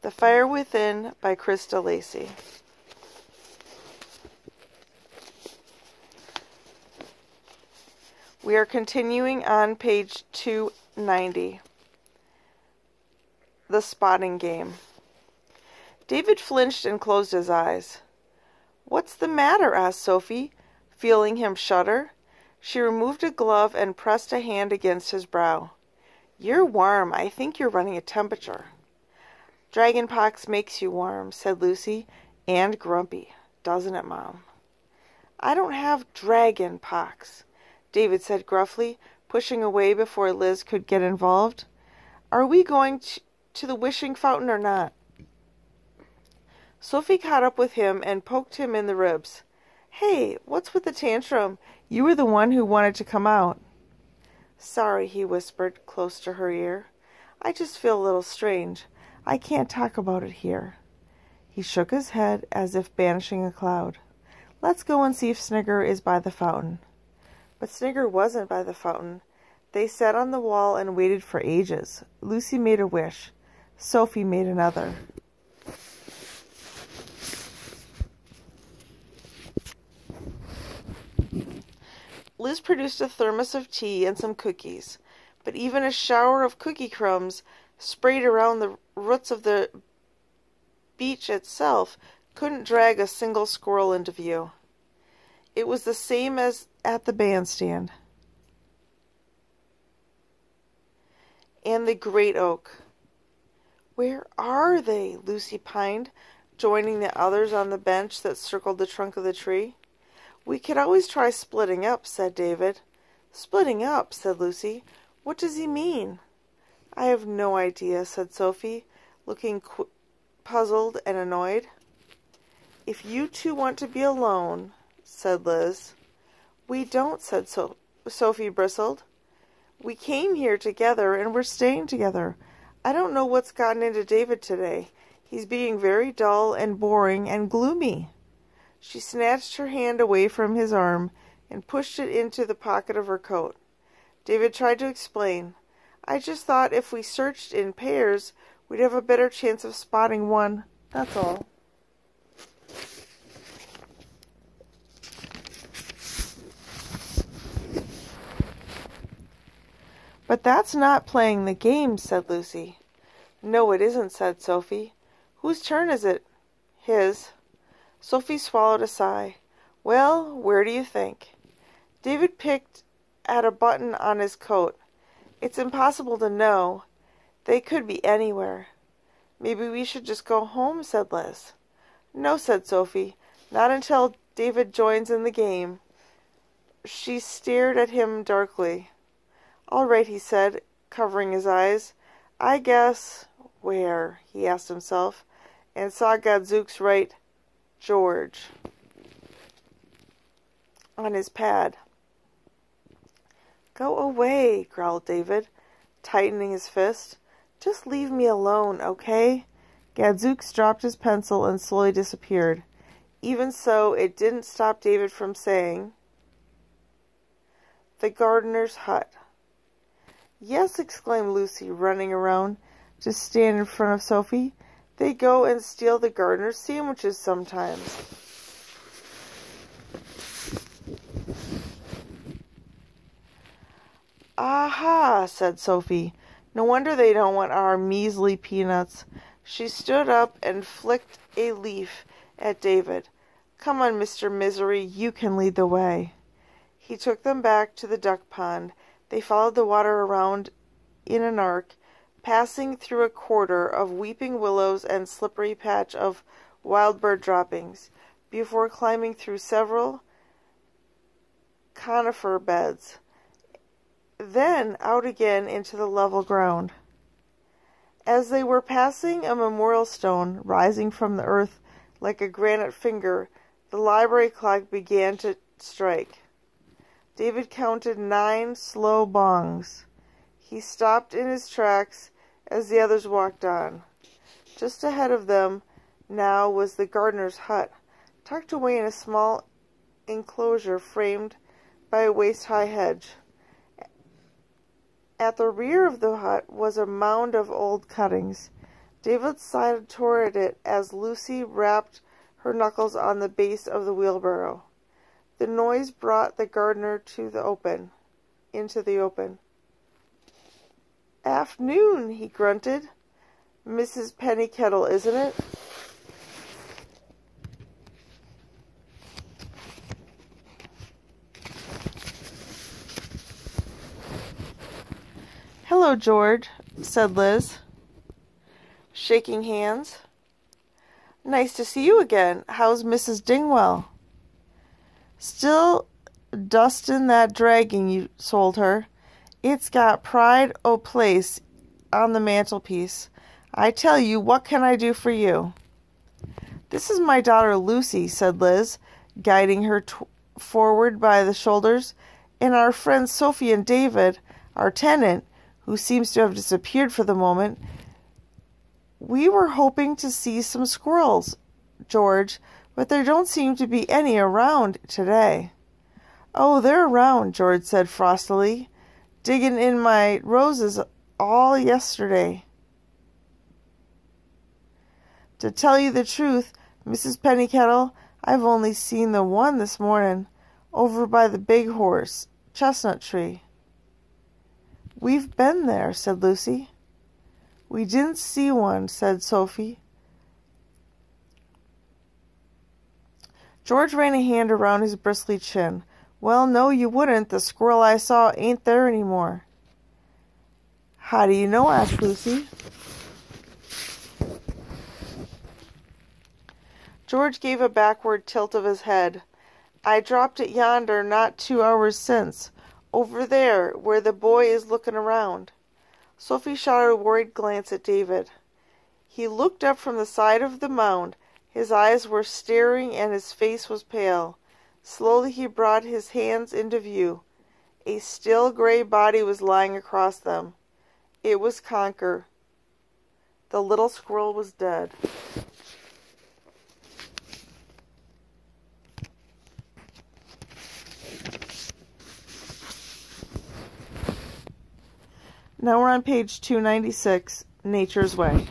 The Fire Within by Krista Lacey. We are continuing on page 290. The Spotting Game. David flinched and closed his eyes. "What's the matter?" asked Sophie, feeling him shudder. She removed a glove and pressed a hand against his brow. "You're warm. I think you're running a temperature." "Dragon pox makes you warm," said Lucy, "and grumpy. Doesn't it, Mom?" "I don't have dragon pox," David said gruffly, pushing away before Liz could get involved. "Are we going to the wishing fountain or not?" Sophie caught up with him and poked him in the ribs. "Hey, what's with the tantrum? You were the one who wanted to come out." "Sorry," he whispered close to her ear. "I just feel a little strange. I can't talk about it here." He shook his head as if banishing a cloud. "Let's go and see if Snigger is by the fountain." But Snigger wasn't by the fountain. They sat on the wall and waited for ages. Lucy made a wish. Sophie made another. Liz produced a thermos of tea and some cookies, but even a shower of cookie crumbs sprayed around the roots of the beech itself couldn't drag a single squirrel into view. It was the same as at the bandstand. And the great oak. "Where are they?" Lucy pined, joining the others on the bench that circled the trunk of the tree. "We could always try splitting up," said David. "Splitting up," said Lucy. "What does he mean?" "I have no idea," said Sophie, looking puzzled and annoyed. "If you two want to be alone," said Liz. "We don't," said Sophie bristled. "We came here together and we're staying together. I don't know what's gotten into David today. He's being very dull and boring and gloomy." She snatched her hand away from his arm and pushed it into the pocket of her coat. David tried to explain. "I just thought if we searched in pairs, we'd have a better chance of spotting one. That's all." "But that's not playing the game," said Lucy. "No, it isn't," said Sophie. "Whose turn is it?" "His." Sophie swallowed a sigh. "Well, where do you think?" David picked at a button on his coat. "It's impossible to know. They could be anywhere." "Maybe we should just go home," said Liz. "No," said Sophie. "Not until David joins in the game." She stared at him darkly. "All right," he said, covering his eyes. "I guess—" Where? He asked himself, and saw Gadzooks write George on his pad. "Go away," growled David, tightening his fist. "Just leave me alone, okay?" Gadzooks dropped his pencil and slowly disappeared. Even so, it didn't stop David from saying, "The gardener's hut." "Yes," exclaimed Lucy, running around to stand in front of Sophie. "They go and steal the gardener's sandwiches sometimes." "Aha," said Sophie. "No wonder they don't want our measly peanuts." She stood up and flicked a leaf at David. "Come on, Mr. Misery, you can lead the way." He took them back to the duck pond. They followed the water around in an arc, passing through a quarter of weeping willows and slippery patch of wild bird droppings, before climbing through several conifer beds, then out again into the level ground. As they were passing a memorial stone rising from the earth like a granite finger, the library clock began to strike. David counted 9 slow bongs. He stopped in his tracks as the others walked on. Just ahead of them now was the gardener's hut, tucked away in a small enclosure framed by a waist-high hedge. At the rear of the hut was a mound of old cuttings. David sighed toward it as Lucy rapped her knuckles on the base of the wheelbarrow. The noise brought the gardener into the open. "Afternoon," he grunted. "Mrs. Pennycettle, isn't it?" "Hello, George," said Liz, shaking hands. "Nice to see you again. How's Mrs. Dingwall?" "Still dustin' that dragon you sold her. It's got pride o' place on the mantelpiece. I tell you, what can I do for you?" "This is my daughter Lucy," said Liz, guiding her forward by the shoulders, "and our friends Sophie and David, our tenant, who seems to have disappeared for the moment. We were hoping to see some squirrels, George, but there don't seem to be any around today." "Oh, they're around," George said frostily, "digging in my roses all yesterday. To tell you the truth, Mrs. Pennycettle, I've only seen the one this morning, over by the big horse chestnut tree." "We've been there," said Lucy. "We didn't see one," said Sophie. George ran a hand around his bristly chin. "Well, no, you wouldn't. The squirrel I saw ain't there any more." "How do you know?" asked Lucy. George gave a backward tilt of his head. "I dropped it yonder not 2 hours since. Over there, where the boy is looking around." Sophie shot a worried glance at David. He looked up from the side of the mound. His eyes were staring and his face was pale. Slowly he brought his hands into view. A still gray body was lying across them. It was Conker. The little squirrel was dead. Now we're on page 296, Nature's Way.